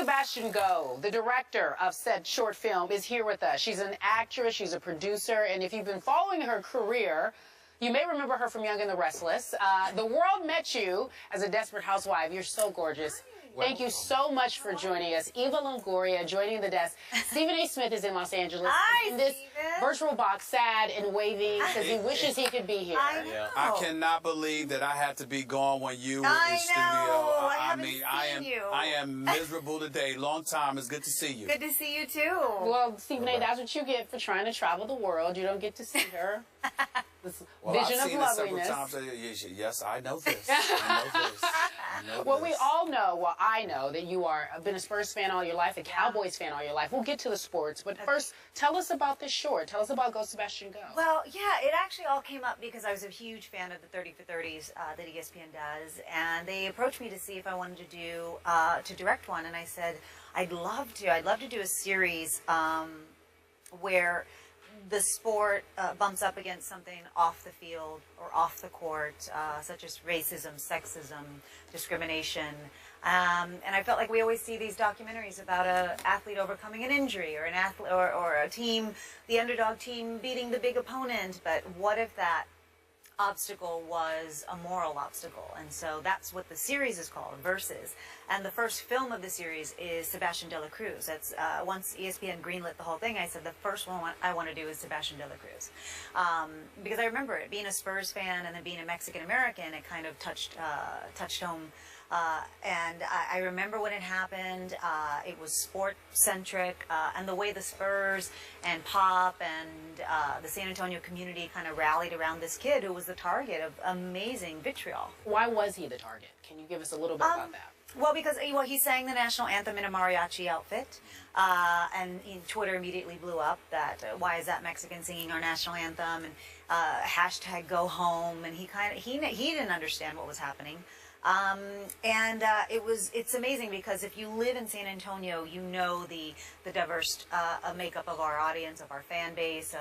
Sebastien Go, the director of said short film, is here with us. She's an actress, she's a producer, and if you've been following her career, you may remember her from Young and the Restless. The world met you as a desperate housewife. You're so gorgeous. Thank you so much for joining us. EVA LONGORIA joining the desk. Stephen A. Smith is in Los Angeles. Hi, in this Stephen. Virtual box, sad and waving, because he wishes he could be here. I know. I cannot believe that I had to be gone when you were I in studio. know. I haven't mean, seen you. I am miserable today. Long time. It's good to see you. Good to see you too. Well, Stephen A., that's what you get for trying to travel the world. You don't get to see her. This vision I've seen of loveliness. it several times. Yes, I know this. I know this. I know Well, this. we all know, well, I know that you are been a Spurs fan all your life, a Cowboys fan all your life. We'll get to the sports, but first, tell us about this short. Tell us about Go Sebastien Go. Well, yeah, it actually all came up because I was a huge fan of the 30 for 30s that ESPN does, and they approached me to see if I wanted to do to direct one, and I said I'd love to. I'd love to do a series where the sport bumps up against something off the field or off the court, such as racism, sexism, discrimination. And I felt like we always see these documentaries about an athlete overcoming an injury or an athlete or a team, the underdog team beating the big opponent. But what if that obstacle was a moral obstacle? And so that's what the series is called, Versus. And the first film of the series is Sebastien de la Cruz. That's once ESPN greenlit the whole thing, I said the first one I want to do is Sebastien de la Cruz, because I remember it being a Spurs fan and then being a Mexican American. It kind of touched home. And I remember when it happened, it was sport-centric, and the way the Spurs and Pop and the San Antonio community kind of rallied around this kid who was the target of amazing vitriol. Why was he the target? Can you give us a little bit about that? Well, because he sang the national anthem in a mariachi outfit, and Twitter immediately blew up that why is that Mexican singing our national anthem, and hashtag go home, and he didn't understand what was happening. It's amazing because if you live in San Antonio, you know the diverse makeup of our audience, of our fan base,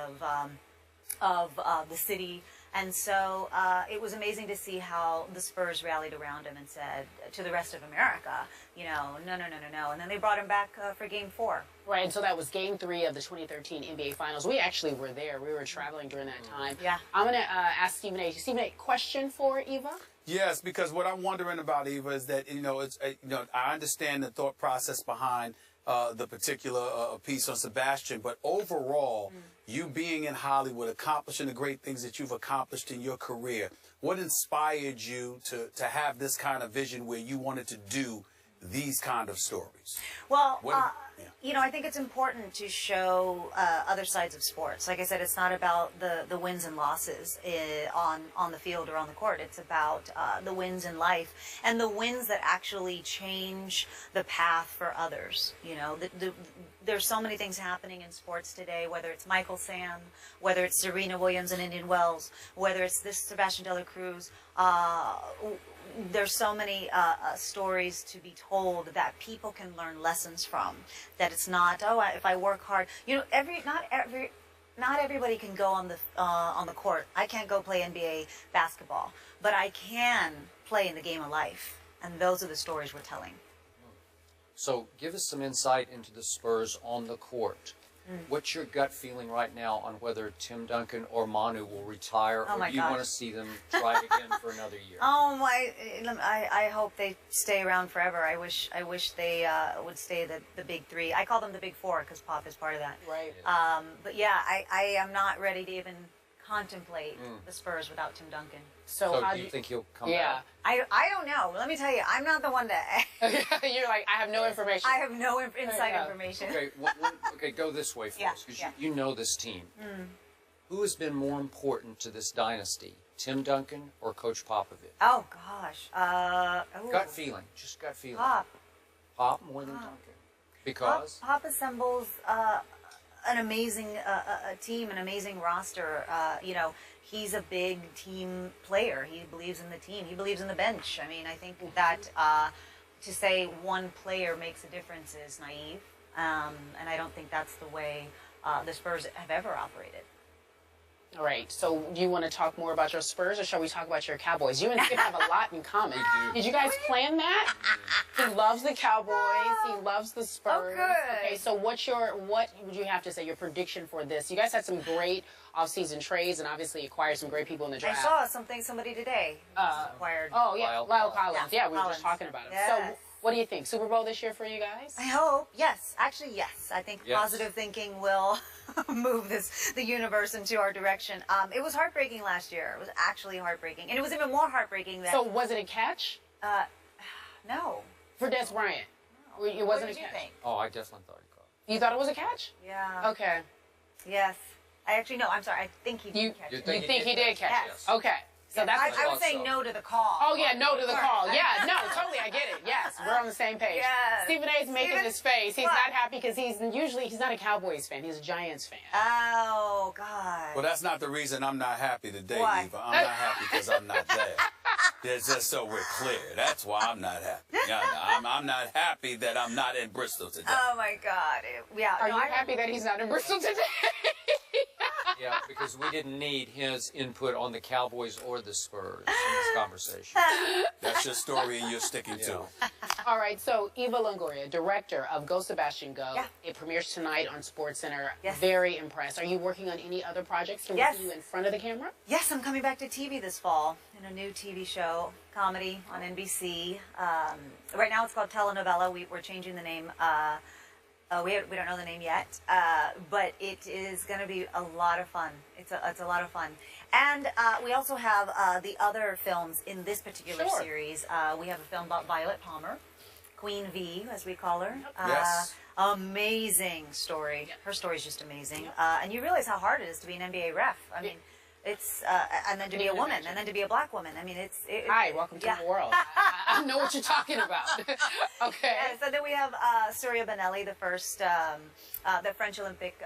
of the city. And so it was amazing to see how the Spurs rallied around him and said to the rest of America, you know, no. And then they brought him back for Game 4. Right, and so that was Game 3 of the 2013 NBA Finals. We actually were there. We were traveling during that time. Yeah. I'm going to ask Stephen A. Stephen A., question for Eva? Yes, because what I'm wondering about Eva is that I understand the thought process behind the particular piece on Sebastien, but overall, you being in Hollywood, accomplishing the great things that you've accomplished in your career, what inspired you to have this kind of vision where you wanted to do these kind of stories? Well, I think it's important to show other sides of sports. Like I said, it's not about the wins and losses on the field or on the court. It's about the wins in life and the wins that actually change the path for others. You know, there's so many things happening in sports today, whether it's Michael Sam, whether it's Serena Williams and Indian Wells, whether it's this Sebastien de la Cruz. There's so many stories to be told that people can learn lessons from. That it's not, if I work hard, you know, not everybody can go on the court. I can't go play NBA basketball, but I can play in the game of life, and those are the stories we're telling. So give us some insight into the Spurs on the court. What's your gut feeling right now on whether Tim Duncan or Manu will retire, or do you want to see them try it again for another year? Oh my! I hope they stay around forever. I wish they would stay the big three. I call them the big four because Pop is part of that. Right. But yeah, I am not ready to even contemplate the Spurs without Tim Duncan. So how do you think he'll come back? I don't know. Let me tell you, I'm not the one to... You're like, I have no information. I have no inside information. Okay, okay, go this way first, because you know this team. Who has been more important to this dynasty, Tim Duncan or Coach Popovich? Oh, gosh. Gut feeling, just gut feeling. Pop. Pop more than Duncan. Because? Pop assembles an amazing team, an amazing roster. You know, he's a big team player. He believes in the team. He believes in the bench. I mean, I think that to say one player makes a difference is naive, and I don't think that's the way the Spurs have ever operated. All right, so do you want to talk more about your Spurs, or shall we talk about your Cowboys? You and Skip have a lot in common. Did you guys plan that? He loves the Cowboys. He loves the Spurs. Oh, good. Okay, so what would you have to say, your prediction for this? You guys had some great off-season trades and obviously acquired some great people in the draft. I saw somebody today acquired. Oh, yeah, Lyle Collins. Yeah, we were Collins. just talking about him. Yes. So what do you think? Super Bowl this year for you guys? I hope. Yes. Actually, yes. I think Yes. positive thinking will move the universe into our direction. It was heartbreaking last year. It was actually heartbreaking. And it was even more heartbreaking that... So was it a catch no. for Des Bryant? No. It wasn't What a did you catch. think? Oh, I definitely thought he caught it. You thought it was a catch? Yeah. Okay. Yes. I actually, no, I'm sorry. I think he did catch You it. You think he did catch Yes. it? Okay. So that's I would thought say so. no to the call. Oh, yeah, no to the call. Yeah, no, totally, I get it. Yes, we're on the same page. Yes. Stephen A. is making Stephen, his face. He's what? not happy because he's not a Cowboys fan. He's a Giants fan. Oh, God. Well, that's not the reason I'm not happy today, Why? Eva. I'm not happy because I'm not there. It's just so we're clear. That's why I'm not happy. Yeah, I'm not happy that I'm not in Bristol today. Oh, my God. Are you happy that he's not in Bristol today? Yeah, because we didn't need his input on the Cowboys or the Spurs in this conversation. That's your story and you're sticking to it. All right, so Eva Longoria, director of Go Sebastien Go. Yeah. It premieres tonight on SportsCenter. Yes. Very impressed. Are you working on any other projects? Can we Yes. see you in front of the camera? Yes, I'm coming back to TV this fall in a new TV show, comedy on NBC. Right now it's called Telenovela. We're changing the name. We don't know the name yet, but it is going to be a lot of fun. It's a lot of fun. And we also have the other films in this particular Sure. series. We have a film about Violet Palmer, Queen V, as we call her. Yes. Amazing story. Her story is just amazing. And you realize how hard it is to be an NBA ref. I mean, it's and then to be a woman, and then to be a black woman. I mean, Hi, welcome to the world. I know what you're talking about. Okay. Yeah, so then we have Surya Benelli, the first, the French Olympic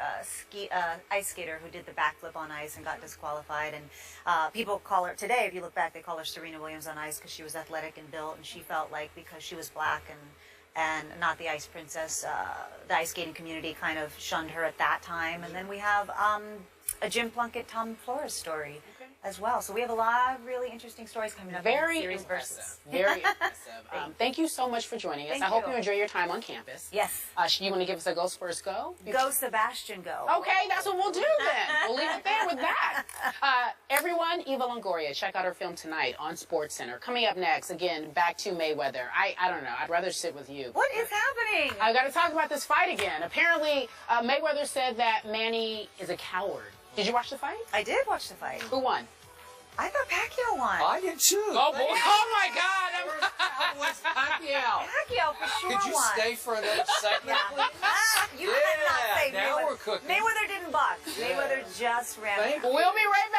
ice skater who did the backflip on ice and got disqualified. And people call her, today, if you look back, they call her Serena Williams on ice because she was athletic and built, and she felt like because she was black and not the ice princess, the ice skating community kind of shunned her at that time. And then we have a Jim Plunkett, Tom Flores story as well. So we have a lot of really interesting stories coming up. Very in the series impressive. Very impressive. Thank you so much for joining us. Thank I hope you. you enjoy your time on campus. Yes. You want to give us a Go Spurs Go? Go Sebastien Go. Okay, that's what we'll do then. We'll leave it there with that. Everyone, Eva Longoria, check out her film tonight on SportsCenter. Coming up next, again, back to Mayweather. I don't know. I'd rather sit with you. What is happening? I've got to talk about this fight again. Apparently, Mayweather said that Manny is a coward. Did you watch the fight? I did watch the fight. Who won? I thought Pacquiao won. I did too. Oh, boy. Oh my God. What's Pacquiao? Pacquiao for sure Could you won. stay for another segment, please? You cannot say now Mayweather. we're cooking. Mayweather didn't box. Mayweather just ran. Thank We'll be right back.